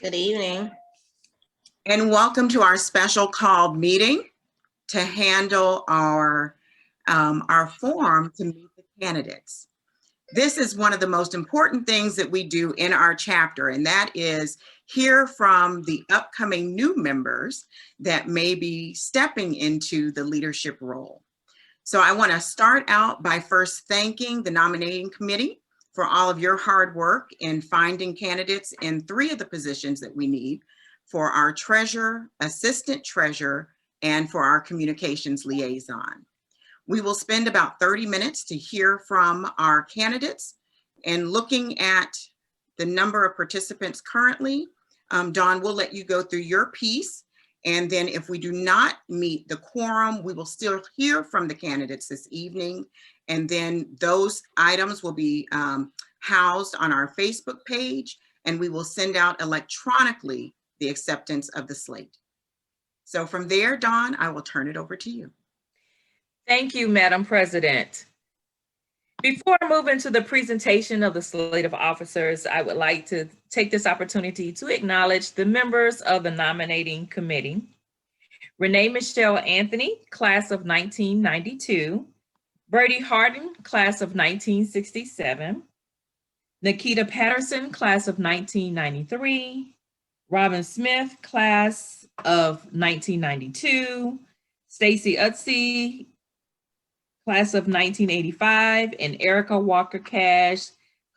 Good evening. And welcome to our special called meeting to handle our forum to meet the candidates. This is one of the most important things that we do in our chapter, and that is hear from the upcoming new members that may be stepping into the leadership role. So I want to start out by first thanking the nominating committee for all of your hard work in finding candidates in 3 of the positions that we need for our treasurer, assistant treasurer, and for our communications liaison. We will spend about 30 minutes to hear from our candidates, and looking at the number of participants currently, Dawn, we'll let you go through your piece. And then if we do not meet the quorum, we will still hear from the candidates this evening. And then those items will be housed on our Facebook page, and we will send out electronically the acceptance of the slate. So from there, Dawn, I will turn it over to you. Thank you, Madam President. Before I move into the presentation of the slate of officers, I would like to take this opportunity to acknowledge the members of the nominating committee. Renee Michelle Anthony, class of 1992. Bertie Harden, class of 1967. Nikita Patterson, class of 1993. Robin Smith, class of 1992. Stacy Utsi, class of 1985, and Erica Walker Cash,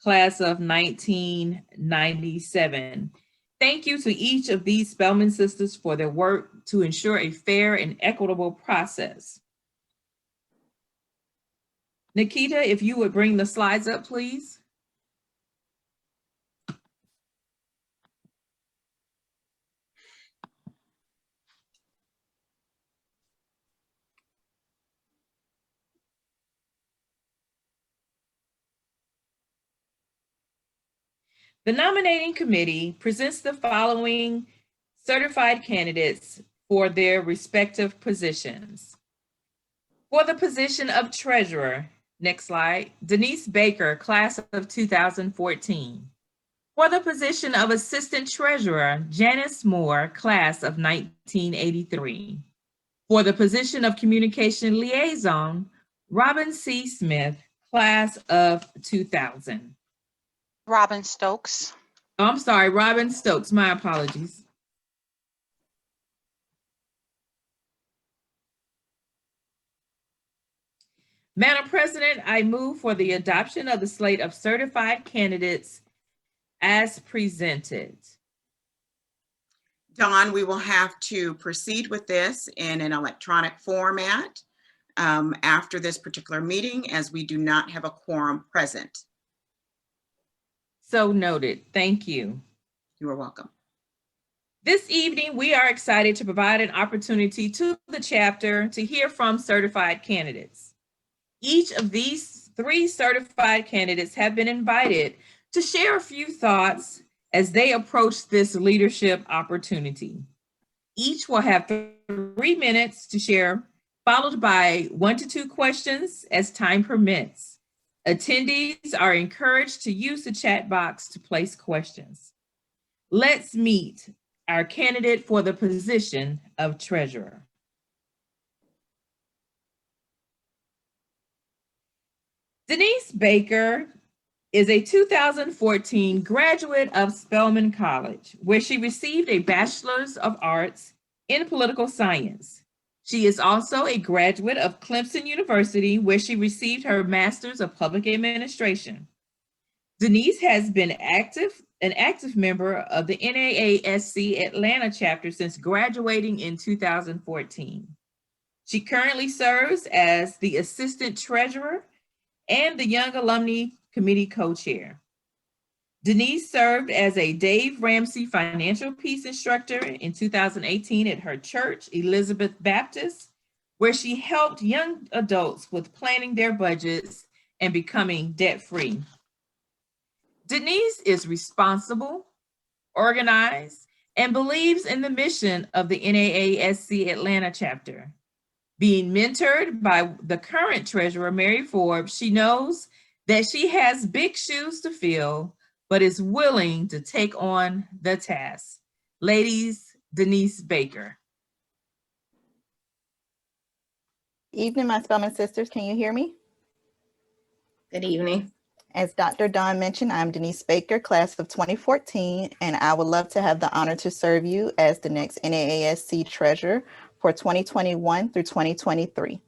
class of 1997. Thank you to each of these Spelman sisters for their work to ensure a fair and equitable process. Nikita, if you would bring the slides up, please. The nominating committee presents the following certified candidates for their respective positions. For the position of treasurer, next slide, Denise Baker, class of 2014. For the position of assistant treasurer, Janice Moore, class of 1983. For the position of communication liaison, Robin C. Smith, class of 2000. Robin Stokes. Oh, I'm sorry, Robin Stokes, my apologies. Madam President, I move for the adoption of the slate of certified candidates as presented. Dawn, we will have to proceed with this in an electronic format after this particular meeting, as we do not have a quorum present. So noted. Thank you. You are welcome. This evening, we are excited to provide an opportunity to the chapter to hear from certified candidates. Each of these 3 certified candidates have been invited to share a few thoughts as they approach this leadership opportunity. Each will have 3 minutes to share, followed by 1 to 2 questions as time permits. Attendees are encouraged to use the chat box to place questions. Let's meet our candidate for the position of treasurer. Denise Baker is a 2014 graduate of Spelman College, where she received a Bachelor's of Arts in Political Science. She is also a graduate of Clemson University, where she received her Master's of Public Administration. Denise has been an active member of the NAASC Atlanta chapter since graduating in 2014. She currently serves as the Assistant Treasurer and the Young Alumni Committee Co-Chair. Denise served as a Dave Ramsey Financial Peace Instructor in 2018 at her church, Elizabeth Baptist, where she helped young adults with planning their budgets and becoming debt-free. Denise is responsible, organized, and believes in the mission of the NAASC Atlanta chapter. Being mentored by the current treasurer, Mary Forbes, she knows that she has big shoes to fill, but is willing to take on the task. Ladies, Denise Baker. Evening, my Spelman sisters. Can you hear me? Good evening. As Dr. Dawn mentioned, I'm Denise Baker, class of 2014, and I would love to have the honor to serve you as the next NAASC treasurer for 2021 through 2023.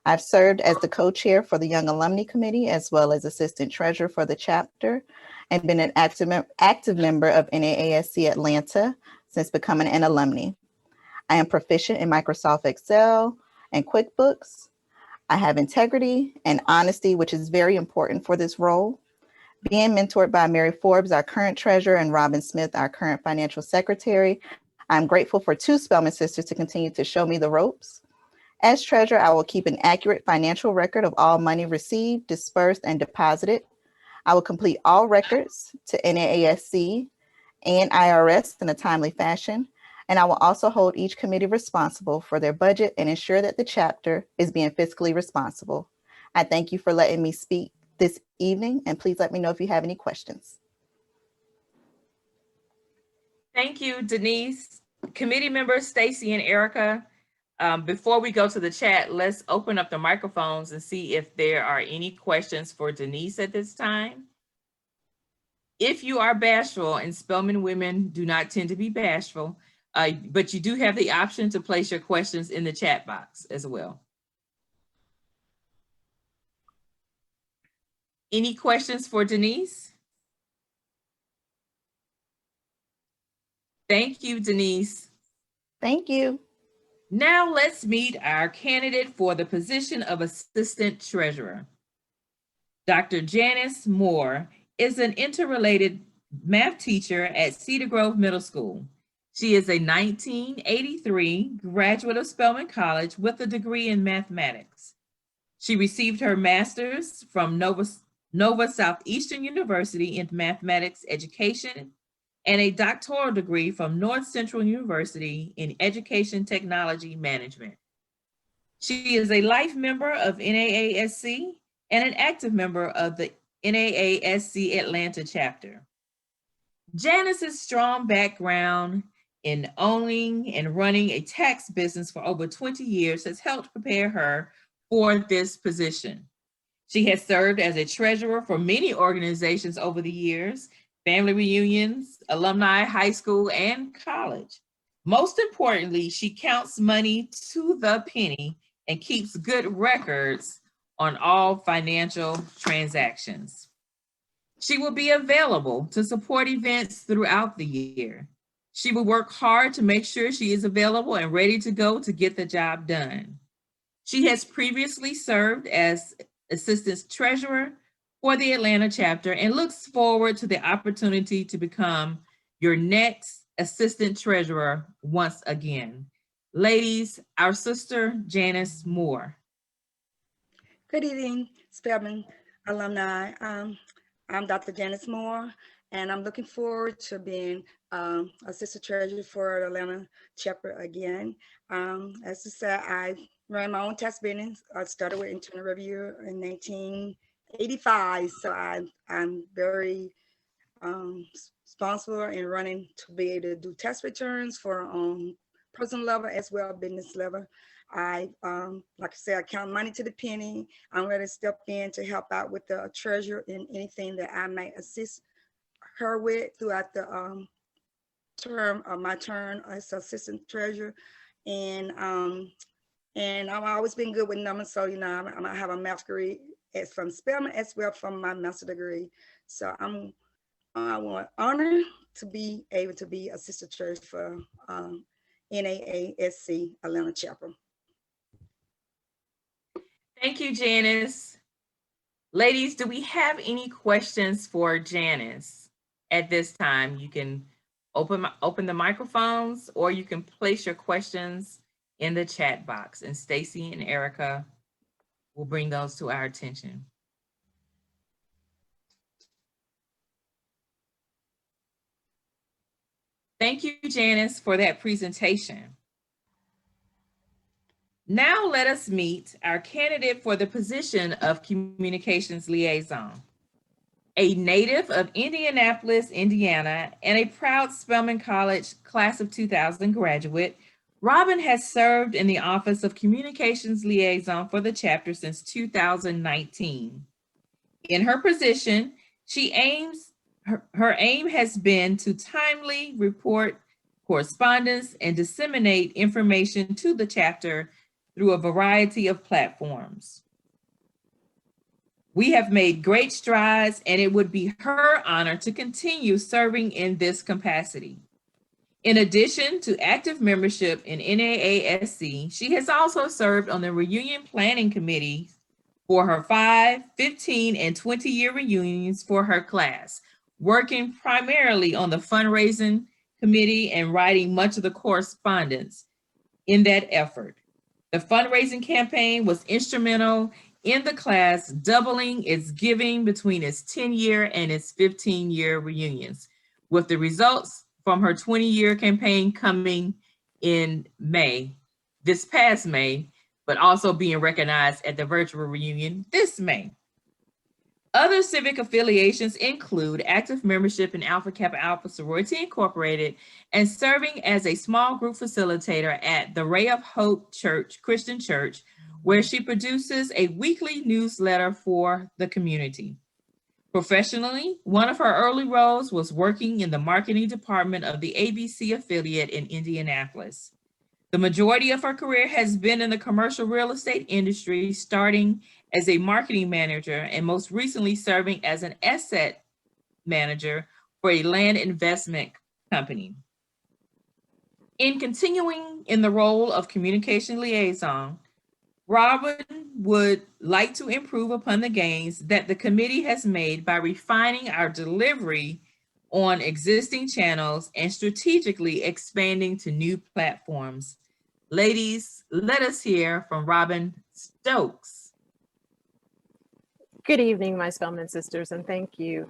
I've served as the co-chair for the Young Alumni Committee, as well as assistant treasurer for the chapter, and been an active member of NAASC Atlanta since becoming an alumni. I am proficient in Microsoft Excel and QuickBooks. I have integrity and honesty, which is very important for this role. Being mentored by Mary Forbes, our current treasurer, and Robin Smith, our current financial secretary, I'm grateful for two Spelman sisters to continue to show me the ropes. As treasurer, I will keep an accurate financial record of all money received, dispersed, and deposited. I will complete all records to NAASC and IRS in a timely fashion. And I will also hold each committee responsible for their budget and ensure that the chapter is being fiscally responsible. I thank you for letting me speak this evening, and please let me know if you have any questions. Thank you, Denise. Committee members Stacy and Erica, before we go to the chat, let's open up the microphones and see if there are any questions for Denise at this time. If you are bashful, and Spelman women do not tend to be bashful, but you do have the option to place your questions in the chat box as well. Any questions for Denise? Thank you, Denise. Thank you. Now let's meet our candidate for the position of Assistant Treasurer. Dr. Janice Moore is an interrelated math teacher at Cedar Grove Middle School. She is a 1983 graduate of Spelman College with a degree in mathematics. She received her master's from Nova Southeastern University in mathematics education and a doctoral degree from North Central University in education technology management. She is a life member of NAASC and an active member of the NAASC Atlanta chapter. Janice's strong background in owning and running a tax business for over 20 years has helped prepare her for this position. She has served as a treasurer for many organizations over the years, family reunions, alumni, high school, and college. Most importantly, she counts money to the penny and keeps good records on all financial transactions. She will be available to support events throughout the year. She will work hard to make sure she is available and ready to go to get the job done. She has previously served as assistant treasurer for the Atlanta chapter and looks forward to the opportunity to become your next assistant treasurer once again. Ladies, our sister Janice Moore. Good evening, Spelman alumni. I'm Dr. Janice Moore, and I'm looking forward to being assistant treasurer for the Atlanta chapter again. As I said, I ran my own tax business. I started with internal review in 1985, so I'm very responsible in running to be able to do tax returns for personal level as well as business level. Like I said, I count money to the penny. I'm ready to step in to help out with the treasurer in anything that I might assist her with throughout the term of my term as assistant treasurer. And I've always been good with numbers, so I have a math degree from Spelman as well from my master's degree. So I want honor to be able to be assistant treasurer for NAASC Atlanta chapter. Thank you, Janice. Ladies, do we have any questions for Janice at this time? You can open the microphones, or you can place your questions in the chat box, and Stacy and Erica will bring those to our attention. Thank you, Janice, for that presentation. Now let us meet our candidate for the position of Communications Liaison. A native of Indianapolis, Indiana, and a proud Spelman College class of 2000 graduate, Robin has served in the Office of Communications Liaison for the chapter since 2019. In her position, her aim has been to timely report correspondence and disseminate information to the chapter through a variety of platforms. We have made great strides, and it would be her honor to continue serving in this capacity. In addition to active membership in NAASC, she has also served on the reunion planning committee for her 5, 15, and 20-year reunions for her class, working primarily on the fundraising committee and writing much of the correspondence in that effort. The fundraising campaign was instrumental in the class doubling its giving between its 10-year and its 15-year reunions, with the results from her 20-year campaign coming in May, this past May, but also being recognized at the virtual reunion this May. Other civic affiliations include active membership in Alpha Kappa Alpha Sorority Incorporated and serving as a small group facilitator at the Ray of Hope Church, Christian Church, where she produces a weekly newsletter for the community. Professionally, one of her early roles was working in the marketing department of the ABC affiliate in Indianapolis. The majority of her career has been in the commercial real estate industry, starting as a marketing manager and most recently serving as an asset manager for a land investment company. In continuing in the role of communication liaison, Robin would like to improve upon the gains that the committee has made by refining our delivery on existing channels and strategically expanding to new platforms. Ladies, let us hear from Robin Stokes. Good evening, my Spelman sisters, and thank you,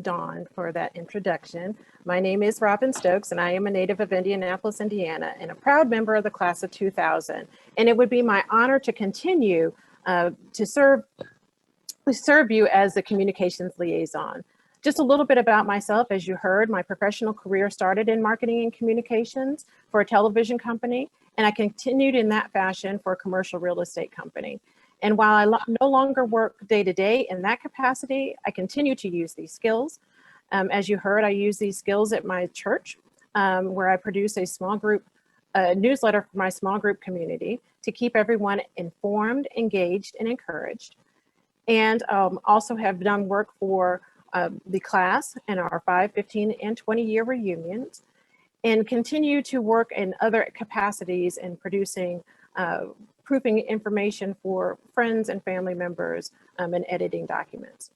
Dawn, for that introduction. My name is Robin Stokes, and I am a native of Indianapolis, Indiana, and a proud member of the class of 2000. And it would be my honor to continue to serve you as the communications liaison. Just a little bit about myself. As you heard, my professional career started in marketing and communications for a television company, and I continued in that fashion for a commercial real estate company. And while I no longer work day-to-day in that capacity, I continue to use these skills. As you heard, I use these skills at my church, where I produce a small group newsletter for my small group community to keep everyone informed, engaged, and encouraged. And also have done work for the class in our 5, 15, and 20-year reunions, and continue to work in other capacities in producing proofing information for friends and family members and editing documents.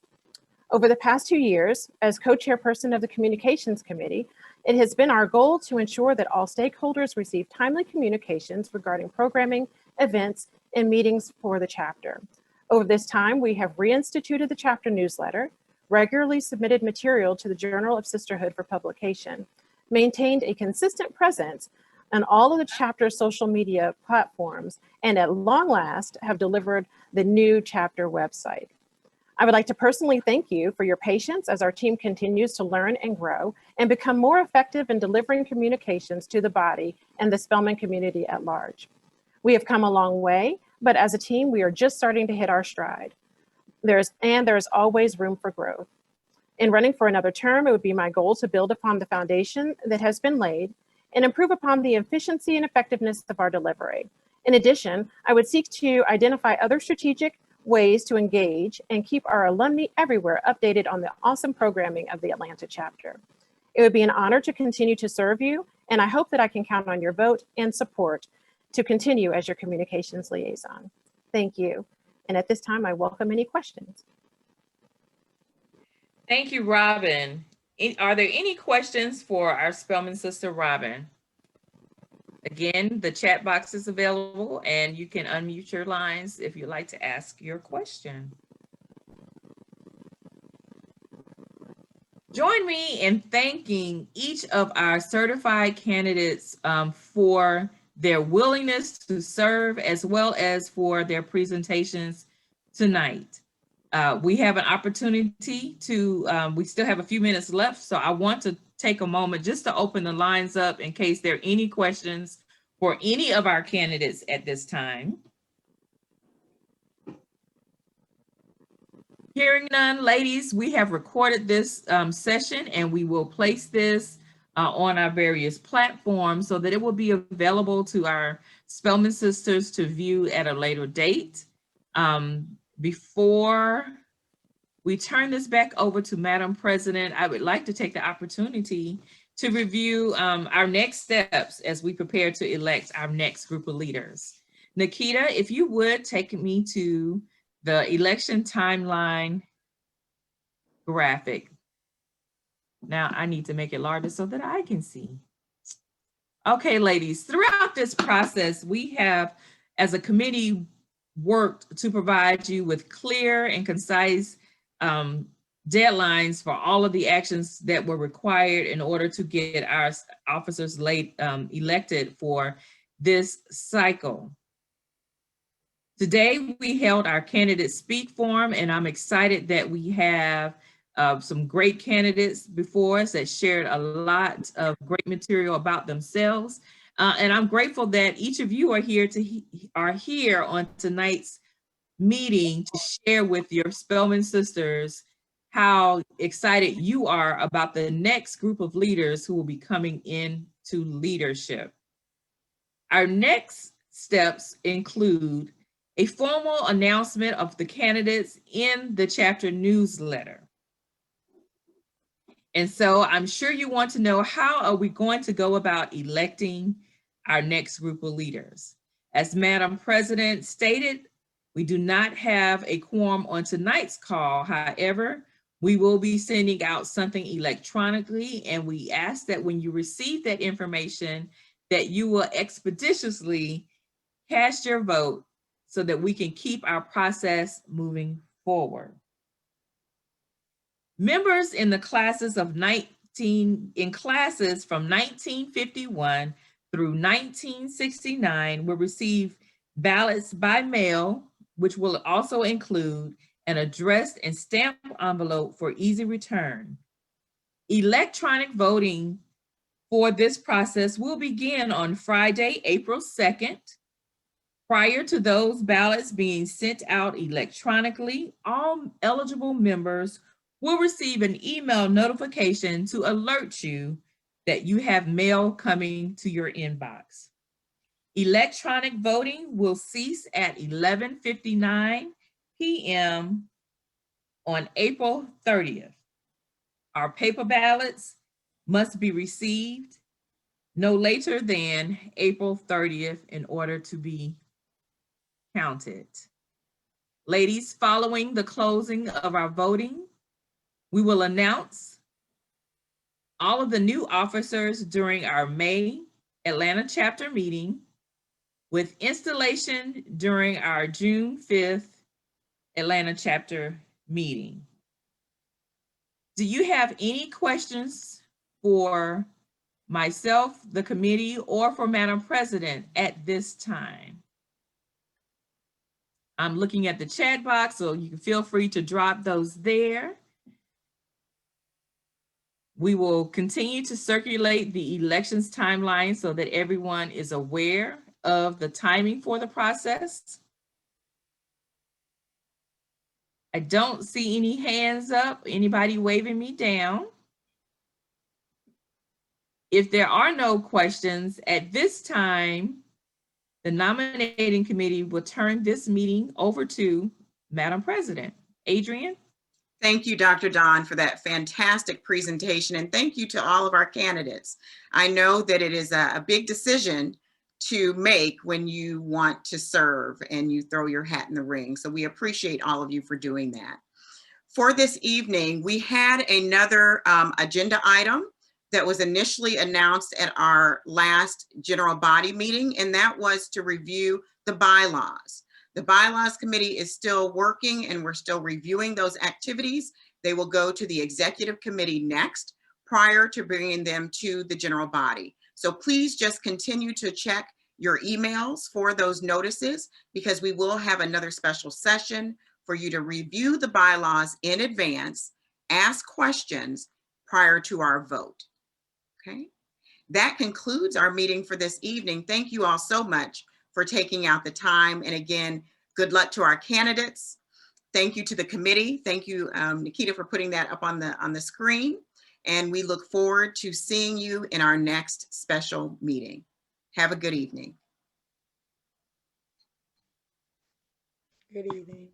Over the past 2 years, as co-chairperson of the Communications Committee, it has been our goal to ensure that all stakeholders receive timely communications regarding programming, events, and meetings for the chapter. Over this time, we have reinstituted the chapter newsletter, regularly submitted material to the Journal of Sisterhood for publication, maintained a consistent presence on all of the chapter's social media platforms, and at long last have delivered the new chapter website. I would like to personally thank you for your patience as our team continues to learn and grow and become more effective in delivering communications to the body and the Spelman community at large. We have come a long way, but as a team, we are just starting to hit our stride. There's always room for growth. In running for another term, it would be my goal to build upon the foundation that has been laid and improve upon the efficiency and effectiveness of our delivery. In addition, I would seek to identify other strategic ways to engage and keep our alumni everywhere updated on the awesome programming of the Atlanta chapter. It would be an honor to continue to serve you, and I hope that I can count on your vote and support to continue as your communications liaison. Thank you. And at this time, I welcome any questions. Thank you, Robin. Are there any questions for our Spelman sister, Robin? Again, the chat box is available and you can unmute your lines if you'd like to ask your question. Join me in thanking each of our certified candidates for their willingness to serve as well as for their presentations tonight. We have an opportunity to, we still have a few minutes left, so I want to take a moment just to open the lines up in case there are any questions for any of our candidates at this time. Hearing none, ladies, we have recorded this session and we will place this on our various platforms so that it will be available to our Spelman sisters to view at a later date. Before we turn this back over to Madam President, I would like to take the opportunity to review our next steps as we prepare to elect our next group of leaders. Nikita, if you would take me to the election timeline graphic. Now I need to make it larger so that I can see. Okay, ladies, throughout this process, we have, as a committee, worked to provide you with clear and concise deadlines for all of the actions that were required in order to get our officers elected for this cycle. Today, we held our candidate speak forum, and I'm excited that we have some great candidates before us that shared a lot of great material about themselves. And I'm grateful that each of you are here on tonight's meeting to share with your Spelman sisters how excited you are about the next group of leaders who will be coming into leadership. Our next steps include a formal announcement of the candidates in the chapter newsletter. And so I'm sure you want to know, how are we going to go about electing our next group of leaders? As Madam President stated, we do not have a quorum on tonight's call. However, we will be sending out something electronically, and we ask that when you receive that information, that you will expeditiously cast your vote so that we can keep our process moving forward. Members in the classes from 1951 through 1969 will receive ballots by mail, which will also include an addressed and stamped envelope for easy return. Electronic voting for this process will begin on Friday, April 2nd. Prior to those ballots being sent out electronically, all eligible members will receive an email notification to alert you that you have mail coming to your inbox. Electronic voting will cease at 11:59 p.m. on April 30th. Our paper ballots must be received no later than April 30th in order to be counted. Ladies, following the closing of our voting, we will announce all of the new officers during our May Atlanta chapter meeting, with installation during our June 5th Atlanta chapter meeting. Do you have any questions for myself, the committee, or for Madam President at this time? I'm looking at the chat box, so you can feel free to drop those there. We will continue to circulate the elections timeline so that everyone is aware of the timing for the process. I don't see any hands up, anybody waving me down. If there are no questions at this time, the nominating committee will turn this meeting over to Madam President. Adrienne? Thank you, Dr. Don, for that fantastic presentation, and thank you to all of our candidates. I know that it is a big decision to make when you want to serve and you throw your hat in the ring. So we appreciate all of you for doing that. For this evening, we had another agenda item that was initially announced at our last general body meeting, and that was to review the bylaws. The bylaws committee is still working and we're still reviewing those activities. They will go to the executive committee next prior to bringing them to the general body. So please just continue to check your emails for those notices, because we will have another special session for for you to review the bylaws in advance, ask questions prior to our vote. Okay, that concludes our meeting for this evening. Thank you all so much for taking out the time. And again, good luck to our candidates. Thank you to the committee. Thank you, Nikita, for putting that up on the screen. And we look forward to seeing you in our next special meeting. Have a good evening. Good evening.